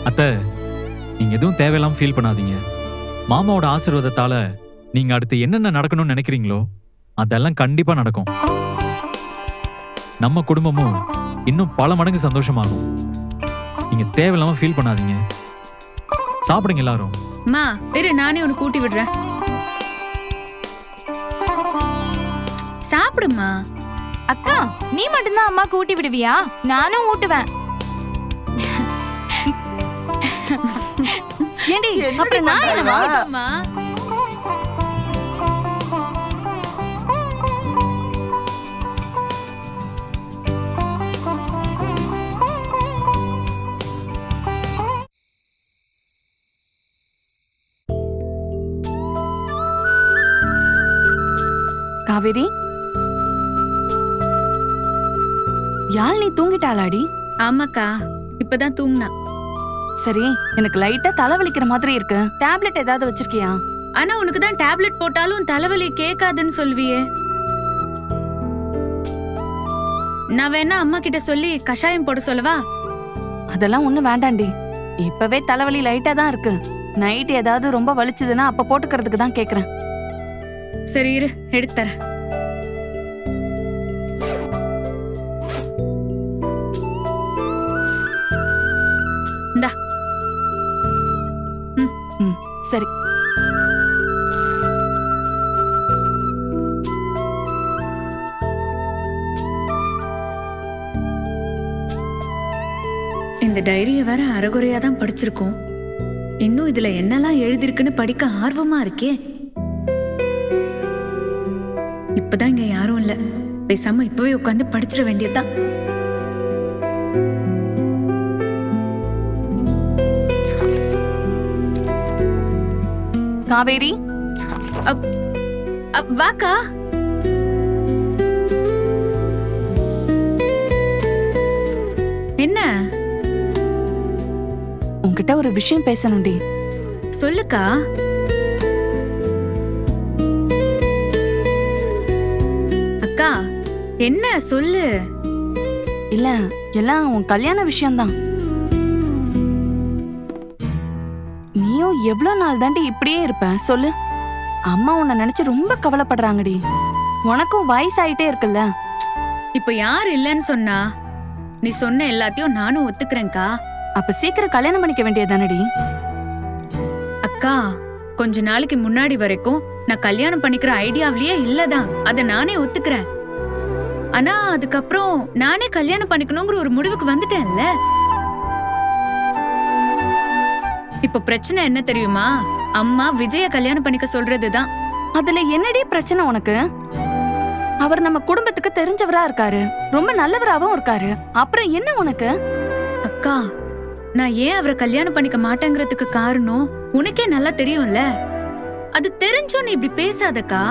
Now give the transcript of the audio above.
அத்தை, நீங்க எதுவும் தேவையில்லாம ஃபீல் பண்ணாதீங்க. மாமாவோட ஆசீர்வாதத்தால நீங்க அடுத்து என்னென்ன நடக்கணும்னு நினைக்கிறீங்களோ அதெல்லாம் கண்டிப்பா நடக்கும். நம்ம குடும்பமும் இன்னும் பல மடங்கு சந்தோஷமாகும். நீங்க தேவையில்லாம ஃபீல் பண்ணாதீங்க. சாப்பிடுங்க எல்லாரும். மா இரு, நானே உனக்கு கூட்டி விடுறேன். சாப்பிடுமா. அக்கா, நீ மட்டும்தான் அம்மாக்கு ஊட்டி விடுவியா? நானும் ஊட்டுவேன். ஏண்டி அப்புறம் நான் என்னவா? அம்மா காவேரி, யாழ்னி தூங்கிட்டாளாடி? ஆமாக்கா, இப்பதான் தூங்குனா. சரி, எனக்கு லைட்டா தலைவலிக்கிற மாதிரி இருக்கு. டேப்லெட் ஏதாவது வச்சிருக்கியா? ஆனா உனக்கு தான் டேப்லெட் போட்டாலும் தலைவலி கேட்காதுன்னு சொல்வியே. நான் வேணா அம்மா கிட்ட சொல்லி கஷாயம் போட சொல்லவா? அதெல்லாம் ஒண்ணும் வேண்டாண்டி. இப்பவே தலைவலி லைட்டா தான் இருக்கு. நைட் ஏதாவது ரொம்ப வலிச்சதுன்னா அப்ப போட்டுக்கிறதுக்கு தான் கேக்குறேன். சரி இரு, எடுத்து தரேன். இந்தா. சரி. இந்த டைரிய வேற அரைகுறையா தான் படிச்சிருக்கோம். இன்னும் இதுல என்னெல்லாம் எழுதிருக்குன்னு படிக்க ஆர்வமா இருக்கே. இப்பதான் இங்க யாரும் இல்ல. பேசாம இப்பவே உட்காந்து படிச்சிட வேண்டியதுதான். காவேரி, வாக்கா. என்ன? உன்கிட்ட ஒரு விஷயம் பேசணும்டி. சொல்லுக்கா. அக்கா, என்ன சொல்லு. இல்ல, எல்லாம் உன் கல்யாண விஷயம்தான். நீயும் எவ்வளவு நாள் தாண்டி இப்படியே இருப்ப சொல்லு. அம்மா உன்னை நினைச்சு ரொம்ப கவலைப்படுறாங்கடி. உனக்கும் வயசாயிட்டே இருக்குல்ல. இப்ப யார் இல்லன்னு சொன்னா? நீ சொன்ன எல்லாத்தையும் நானும் ஒத்துக்கிறேன்க்கா. அப்ப சீக்கிரம் கல்யாணம் பண்ணிக்க வேண்டியதானடி? அக்கா, கொஞ்ச நாளைக்கு முன்னாடி வரைக்கும் நான் கல்யாணம் பண்ணிக்கிற ஐடியாவிலேயே இல்லதான். அத நானே ஒத்துக்கிறேன். ஆனா அதுக்கப்புறம் நானே கல்யாணம் பண்ணிக்கணுங்கிற ஒரு முடிவுக்கு வந்துட்டேன்ல. இப்ப பிரச்சனை என்ன தெரியுமா? அம்மா விஜய கல்யாணம் பண்ணிக்க சொல்றதுதான். அதுல என்னடி பிரச்சனை உனக்கு? அவர் நம்ம குடும்பத்துக்கு தெரிஞ்சவரா இருக்காரு, ரொம்ப நல்லவராவும் இருக்காரு. அப்புறம் என்ன உனக்கு? அக்கா, நான் ஏன் அவரை கல்யாணம் பண்ணிக்க மாட்டேங்கிறதுக்கு காரணம் உனக்கே நல்லா தெரியும்ல. அது தெரிஞ்சும் நீ இப்படி பேசாதக்கா.